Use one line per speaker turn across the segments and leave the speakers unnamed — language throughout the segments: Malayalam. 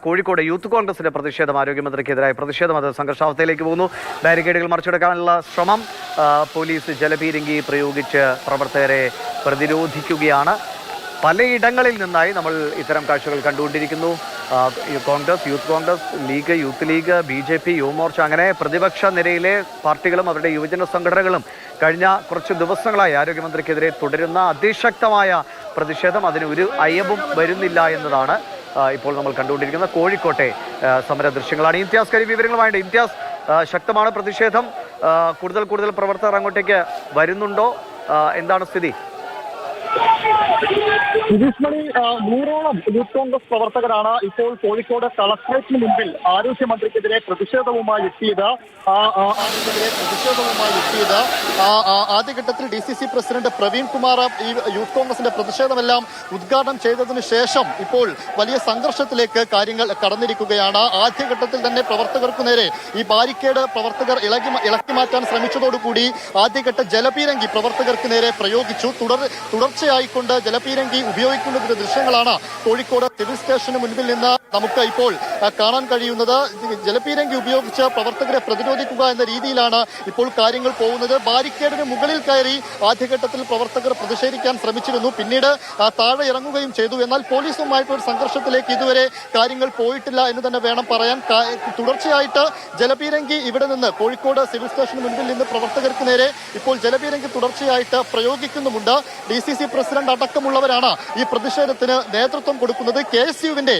കോഴിക്കോട് യൂത്ത് കോൺഗ്രസിന്റെ പ്രതിഷേധം ആരോഗ്യമന്ത്രിക്കെതിരായ പ്രതിഷേധം അത് സംഘർഷാവസ്ഥയിലേക്ക് പോകുന്നു. ബാരിക്കേഡുകൾ മറിച്ചെടുക്കാനുള്ള ശ്രമം പോലീസ് ജലപീരങ്കി പ്രയോഗിച്ച് പ്രവർത്തകരെ പ്രതിരോധിക്കുകയാണ്. പലയിടങ്ങളിൽ നിന്നായി നമ്മൾ ഇത്തരം കാഴ്ചകൾ കണ്ടുകൊണ്ടിരിക്കുന്നു. കോൺഗ്രസ്, യൂത്ത് കോൺഗ്രസ്, ലീഗ്, യൂത്ത് ലീഗ്, BJP, യുവമോർച്ച അങ്ങനെ പ്രതിപക്ഷ നിരയിലെ പാർട്ടികളും അവരുടെ യുവജന സംഘടനകളും കഴിഞ്ഞ കുറച്ച് ദിവസങ്ങളായി ആരോഗ്യമന്ത്രിക്കെതിരെ തുടരുന്ന അതിശക്തമായ പ്രതിഷേധം അതിന് ഒരു അയവും വരുന്നില്ല എന്നതാണ് ഇപ്പോൾ നമ്മൾ കണ്ടുകൊണ്ടിരിക്കുന്ന കോഴിക്കോട്ടെ സമര ദൃശ്യങ്ങളാണ്. ഇംതിയാസ് കരി വിവരങ്ങളുമായിട്ട്. ഇംതിയാസ്, ശക്തമാണ് പ്രതിഷേധം. കൂടുതൽ പ്രവർത്തകർ അങ്ങോട്ടേക്ക് വരുന്നുണ്ടോ? എന്താണ് സ്ഥിതി?
മണി, 100ഓളം യൂത്ത് കോൺഗ്രസ് പ്രവർത്തകരാണ് ഇപ്പോൾ കോഴിക്കോട് കളക്ടറേറ്റിന് മുമ്പിൽ ആരോഗ്യമന്ത്രിക്കെതിരെ പ്രതിഷേധവുമായി എത്തിയത്. ആദ്യഘട്ടത്തിൽ DCC പ്രസിഡന്റ് പ്രവീൺ കുമാർ ഈ യൂത്ത് കോൺഗ്രസിന്റെ പ്രതിഷേധമെല്ലാം ഉദ്ഘാടനം ചെയ്തതിനു ശേഷം ഇപ്പോൾ വലിയ സംഘർഷത്തിലേക്ക് കാര്യങ്ങൾ കടന്നിരിക്കുകയാണ്. ആദ്യഘട്ടത്തിൽ തന്നെ പ്രവർത്തകർക്കു നേരെ ഈ ബാരിക്കേഡ് പ്രവർത്തകർ ഇളക്കി മാറ്റാൻ ശ്രമിച്ചതോടുകൂടി ആദ്യഘട്ട ജലപീരങ്കി പ്രവർത്തകർക്ക് നേരെ പ്രയോഗിച്ചു. തുടർച്ചയായിക്കൊണ്ട് ജലപീരങ്കി ഉപയോഗിക്കുന്നതിന്റെ ദൃശ്യങ്ങളാണ് കോഴിക്കോട് സിവിൽ സ്റ്റേഷന് മുൻപിൽ നിന്ന് നമുക്ക് ഇപ്പോൾ കാണാൻ കഴിയുന്നത്. ജലപീരങ്കി ഉപയോഗിച്ച് പ്രവർത്തകരെ പ്രതിരോധിക്കുക എന്ന രീതിയിലാണ് ഇപ്പോൾ കാര്യങ്ങൾ പോകുന്നത്. ബാരിക്കേഡിന് മുകളിൽ കയറി ആദ്യഘട്ടത്തിൽ പ്രവർത്തകർ പ്രതിഷേധിക്കാൻ ശ്രമിച്ചിരുന്നു. പിന്നീട് താഴെ ഇറങ്ങുകയും ചെയ്തു. എന്നാൽ പോലീസുമായിട്ടൊരു സംഘർഷത്തിലേക്ക് ഇതുവരെ കാര്യങ്ങൾ പോയിട്ടില്ല എന്ന് തന്നെ വേണം പറയാൻ. തുടർച്ചയായിട്ട് ജലപീരങ്കി ഇവിടെ നിന്ന് കോഴിക്കോട് സിവിൽ സ്റ്റേഷന് മുൻപിൽ നിന്ന് പ്രവർത്തകർക്ക് നേരെ ഇപ്പോൾ ജലപീരങ്കി തുടർച്ചയായിട്ട് പ്രയോഗിക്കുന്നുമുണ്ട്. DCC പ്രസിഡന്റ് അടക്കമുള്ളവരാണ് ഈ പ്രതിഷേധത്തിന് നേതൃത്വം കൊടുക്കുന്നത്. KSUവിന്റെ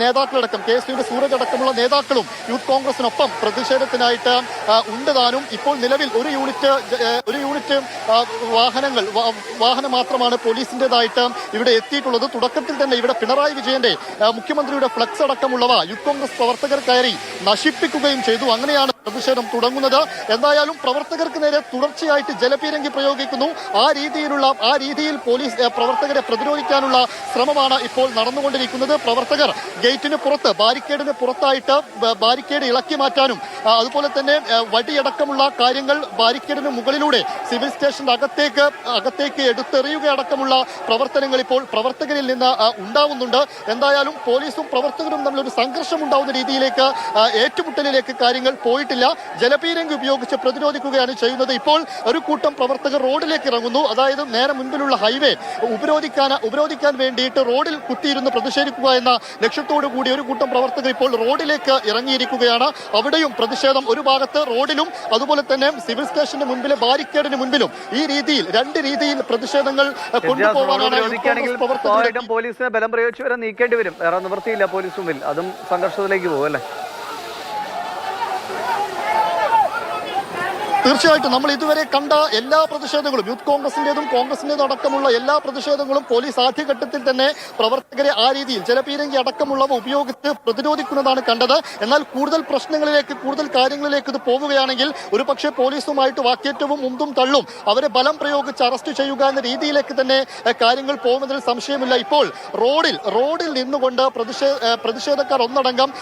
നേതാക്കളടക്കം, KSUവിന്റെ സൂരജ് അടക്കമുള്ള നേതാക്കളും യൂത്ത് കോൺഗ്രസിനൊപ്പം പ്രതിഷേധത്തിനായിട്ട് ഉണ്ട് താനും. ഇപ്പോൾ നിലവിൽ ഒരു യൂണിറ്റ് വാഹനം മാത്രമാണ് പോലീസിന്റേതായിട്ട് ഇവിടെ എത്തിയിട്ടുള്ളത്. തുടക്കത്തിൽ തന്നെ ഇവിടെ പിണറായി വിജയന്റെ മുഖ്യമന്ത്രിയുടെ ഫ്ലക്സ് അടക്കമുള്ളവ യൂത്ത് കോൺഗ്രസ് പ്രവർത്തകർ കയറി നശിപ്പിക്കുകയും ചെയ്തു. അങ്ങനെയാണ് പ്രതിഷേധം തുടങ്ങുന്നത്. എന്തായാലും പ്രവർത്തകർക്ക് നേരെ തുടർച്ചയായിട്ട് ജലപീരങ്കി പ്രയോഗിക്കുന്നു. ആ രീതിയിൽ പോലീസ് പ്രവർത്തകരെ പ്രതിരോധിക്കാനുള്ള ശ്രമമാണ് ഇപ്പോൾ നടന്നുകൊണ്ടിരിക്കുന്നത്. പ്രവർത്തകർ ഗേറ്റിന് പുറത്ത്, ബാരിക്കേഡിന് പുറത്തായിട്ട് ബാരിക്കേഡ് ഇളക്കി മാറ്റാനും അതുപോലെ തന്നെ വടിയടക്കമുള്ള കാര്യങ്ങൾ ബാരിക്കേഡിന് മുകളിലൂടെ സിവിൽ സ്റ്റേഷന്റെ അകത്തേക്ക് എടുത്തെറിയുകയടക്കമുള്ള പ്രവർത്തനങ്ങൾ ഇപ്പോൾ പ്രവർത്തകരിൽ നിന്ന് ഉണ്ടാവുന്നുണ്ട്. എന്തായാലും പോലീസും പ്രവർത്തകരും തമ്മിലൊരു സംഘർഷം ഉണ്ടാവുന്ന രീതിയിലേക്ക്, ഏറ്റുമുട്ടലിലേക്ക് കാര്യങ്ങൾ പോയിട്ടില്ല. ജലപീരങ്കി ഉപയോഗിച്ച് പ്രതിരോധിക്കുകയാണ് ചെയ്യുന്നത്. ഇപ്പോൾ ഒരു കൂട്ടം പ്രവർത്തകർ റോഡിലേക്ക് ഇറങ്ങുന്നു. അതായത് നേരെ മുൻപിലുള്ള ഹൈവേ ഉപരോധിക്കാൻ വേണ്ടിയിട്ട് റോഡിൽ കുത്തിയിരുന്ന് പ്രതിഷേധിക്കുക എന്ന ലക്ഷ്യത്തോടു കൂടി ഒരു കൂട്ടം പ്രവർത്തകർ ഇപ്പോൾ റോഡിലേക്ക് ഇറങ്ങിയിരിക്കുകയാണ്. അവിടെയും പ്രതിഷേധം ഒരു ഭാഗത്ത് റോഡിലും അതുപോലെ തന്നെ സിവിൽ സ്റ്റേഷന്റെ മുൻപിലെ ബാരിക്കേഡിന് മുൻപിലും ഈ രീതിയിൽ രണ്ട് രീതിയിൽ പ്രതിഷേധങ്ങൾ കൊണ്ടുപോകാനാണ്
പോലീസിനെ ബലം പ്രയോഗിച്ച് വരെ നീക്കേണ്ടി വരും. വേറെ നിവൃത്തിയില്ല പോലീസ് മുമ്പിൽ. അതും സംഘർഷത്തിലേക്ക് പോകും അല്ലേ?
തീർച്ചയായിട്ടും നമ്മൾ ഇതുവരെ കണ്ട എല്ലാ പ്രതിഷേധങ്ങളും, യൂത്ത് കോൺഗ്രസിന്റേതും അടക്കമുള്ള എല്ലാ പ്രതിഷേധങ്ങളും പോലീസ് ആദ്യഘട്ടത്തിൽ തന്നെ പ്രവർത്തകരെ ആ രീതിയിൽ ജലപീരങ്കി അടക്കമുള്ളവ ഉപയോഗിച്ച് പ്രതിരോധിക്കുന്നതാണ് കണ്ടത്. എന്നാൽ കൂടുതൽ പ്രശ്നങ്ങളിലേക്ക്, കൂടുതൽ കാര്യങ്ങളിലേക്ക് ഇത് പോവുകയാണെങ്കിൽ ഒരു പക്ഷേ പോലീസുമായിട്ട് വാക്കേറ്റവും മുമ്പും തള്ളും, അവരെ ബലം പ്രയോഗിച്ച് അറസ്റ്റ് ചെയ്യുക എന്ന രീതിയിലേക്ക് തന്നെ കാര്യങ്ങൾ പോകുന്നതിൽ സംശയമില്ല. ഇപ്പോൾ റോഡിൽ നിന്നുകൊണ്ട് പ്രതിഷേധക്കാർ ഒന്നടങ്കം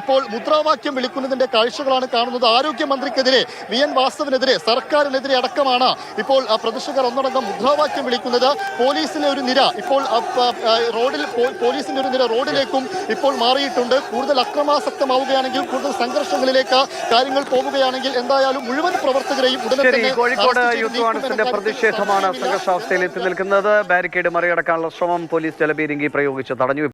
ഇപ്പോൾ മുദ്രാവാക്യം വിളിക്കുന്നതിന്റെ കാഴ്ചകളാണ് കാണുന്നത്. ആരോഗ്യമന്ത്രിക്കെതിരെ, VN വാസവനെതിരെ, സർക്കാരിനെതിരെ അടക്കമാണ് ഇപ്പോൾ പ്രതിഷേധക്കാർ ഒന്നടങ്കം മുദ്രാവാക്യം വിളിക്കുന്നത്. പോലീസിന്റെ ഒരു നിര ഇപ്പോൾ റോഡിലേക്കും ഇപ്പോൾ മാറിയിട്ടുണ്ട്. കൂടുതൽ അക്രമാസക്തമാവുകയാണെങ്കിൽ, കൂടുതൽ സംഘർഷങ്ങളിലേക്ക് കാര്യങ്ങൾ പോവുകയാണെങ്കിൽ എന്തായാലും മുഴുവൻ പ്രവർത്തകരെയും ഉടനെ തന്നെ
കോഴിക്കോട് യൂത്ത് കോൺഗ്രസിന്റെ പ്രതിഷേധമാണ് സംഘർഷാവസ്ഥയിൽ എത്തി നിൽക്കുന്നത്. ബാരിക്കേഡ് മറികടക്കാനുള്ള ശ്രമം പോലീസ് ജലപീരങ്കി പ്രയോഗിച്ച് തടഞ്ഞു.